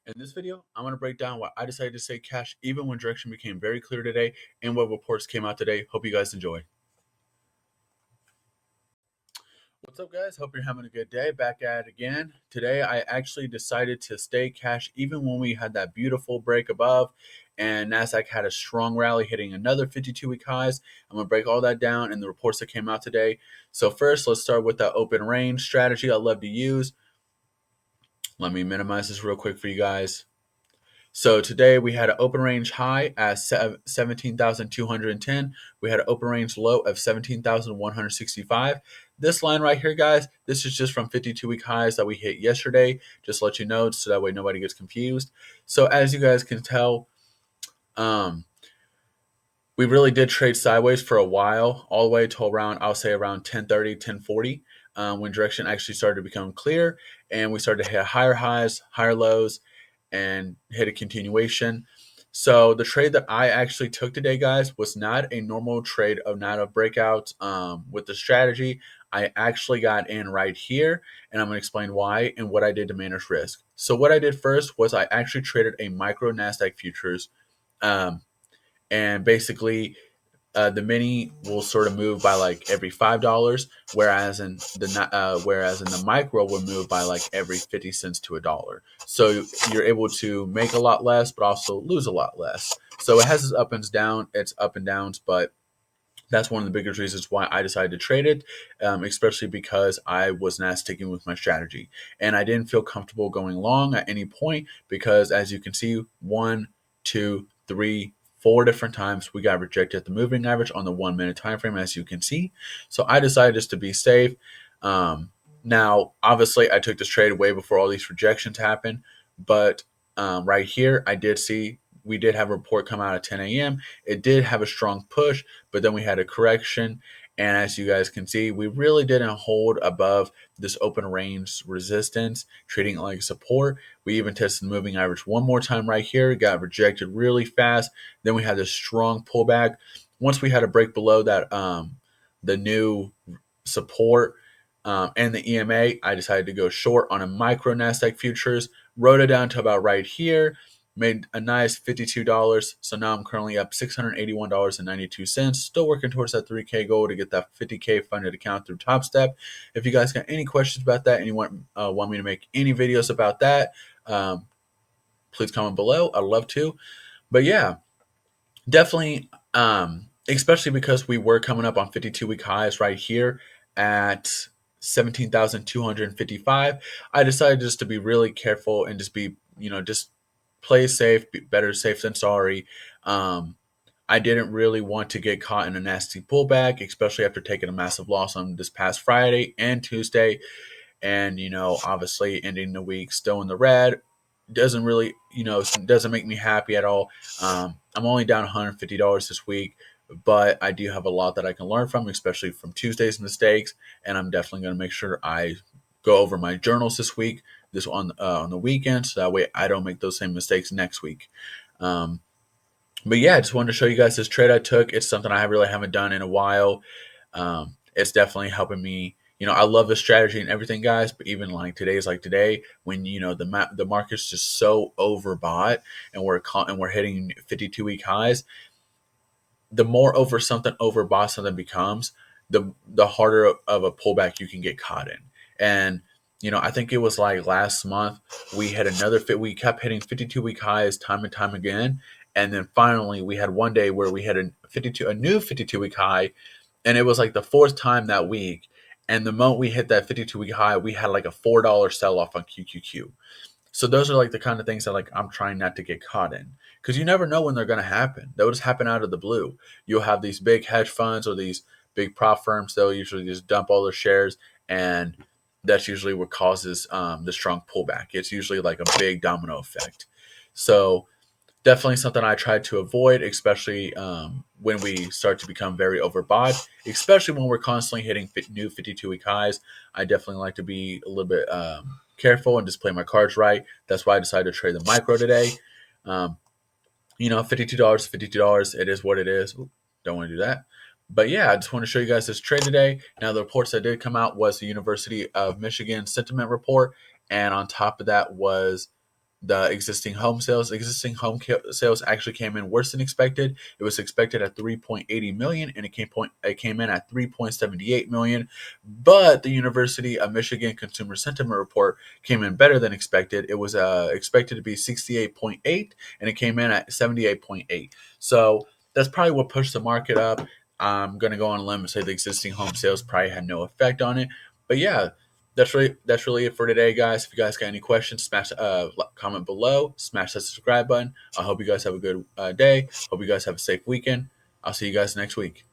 In this video, I'm going to break down why I decided to stay cash even when direction became very clear today and what reports came out today. Hope you guys enjoy. What's up, guys? Hope you're having a good day. Back at it again. Today, I actually decided to stay cash even when we had that beautiful break above and NASDAQ had a strong rally hitting another 52-week highs. I'm going to break all that down in the reports that came out today. So first, let's start with that open range strategy I love to use. Let me minimize this real quick for you guys. So today we had an open range high at 17,210. We had an open range low of 17,165. This line right here, guys, this is just from 52-week highs that we hit yesterday. Just to let you know, so that way nobody gets confused. So as you guys can tell, we really did trade sideways for a while, all the way to around, I'll say around 10:30, 10:40, when direction actually started to become clear and we started to hit higher highs, higher lows, and hit a continuation. So the trade that I actually took today, guys, was not a normal trade of not a breakout with the strategy. I actually got in right here, and I'm going to explain why and what I did to manage risk. So what I did first was I actually traded a micro NASDAQ futures. And basically the mini will sort of move by like every $5, whereas in the micro will move by like every 50 cents to a dollar. So you're able to make a lot less, but also lose a lot less. So it has its it's up and downs, but that's one of the biggest reasons why I decided to trade it, especially because I was not sticking with my strategy. And I didn't feel comfortable going long at any point because, as you can see, 1, 2, 3, 4 different times we got rejected at the moving average on the 1 minute time frame, as you can see. So I decided just to be safe. Now, obviously, I took this trade way before all these rejections happened, but right here, I did see we did have a report come out at 10 a.m. It did have a strong push, but then we had a correction. And as you guys can see, we really didn't hold above this open range resistance, treating it like support. We even tested the moving average one more time right here, got rejected really fast. Then we had this strong pullback. Once we had a break below that, the new support and the EMA, I decided to go short on a micro NASDAQ futures, wrote it down to about right here, made a nice $52. So now I'm currently up $681.92. Still working towards that 3K goal to get that 50K funded account through Top Step. If you guys got any questions about that and you want me to make any videos about that, please comment below. I'd love to. But yeah, definitely, especially because we were coming up on 52-week highs right here at 17,255. I decided just to be really careful and just be, just play safe, better safe than sorry. I didn't really want to get caught in a nasty pullback, especially after taking a massive loss on this past Friday and Tuesday. And, obviously ending the week still in the red doesn't really, doesn't make me happy at all. I'm only down $150 this week, but I do have a lot that I can learn from, especially from Tuesday's mistakes. And I'm definitely going to make sure I go over my journals this week, this on the weekend, so that way I don't make those same mistakes next week. But yeah, I just wanted to show you guys this trade I took. It's something I really haven't done in a while. It's definitely helping me. I love the strategy and everything, guys. But even like today, when the market's just so overbought and we're hitting 52-week highs. The more overbought something becomes, the harder of a pullback you can get caught in. And I think it was like last month we had we kept hitting 52-week highs time and time again, and then finally we had one day where we had a new 52-week high, and it was like the fourth time that week. And the moment we hit that 52-week high, we had like a $4 sell off on QQQ. So those are like the kind of things that like I'm trying not to get caught in, because you never know when they're going to happen. They'll just happen out of the blue. You'll have these big hedge funds or these big prop firms. They'll usually just dump all their shares, and that's usually what causes the strong pullback. It's usually like a big domino effect. So definitely something I try to avoid, especially when we start to become very overbought, especially when we're constantly hitting new 52-week highs. I definitely like to be a little bit careful and just play my cards right. That's why I decided to trade the micro today. $52, $52. It is what it is. Ooh, don't want to do that. But yeah, I just want to show you guys this trade today. Now, the reports that did come out was the University of Michigan sentiment report, and on top of that was the existing home sales. Sales actually came in worse than expected. It was expected at 3.80 million, and it came in at 3.78 million. But the University of Michigan Consumer Sentiment Report came in better than expected. It was expected to be 68.8, and it came in at 78.8. So that's probably what pushed the market up. I'm gonna go on a limb and say the existing home sales probably had no effect on it. But yeah, that's really it for today, guys. If you guys got any questions, smash comment below, smash that subscribe button. I hope you guys have a good day. Hope you guys have a safe weekend. I'll see you guys next week.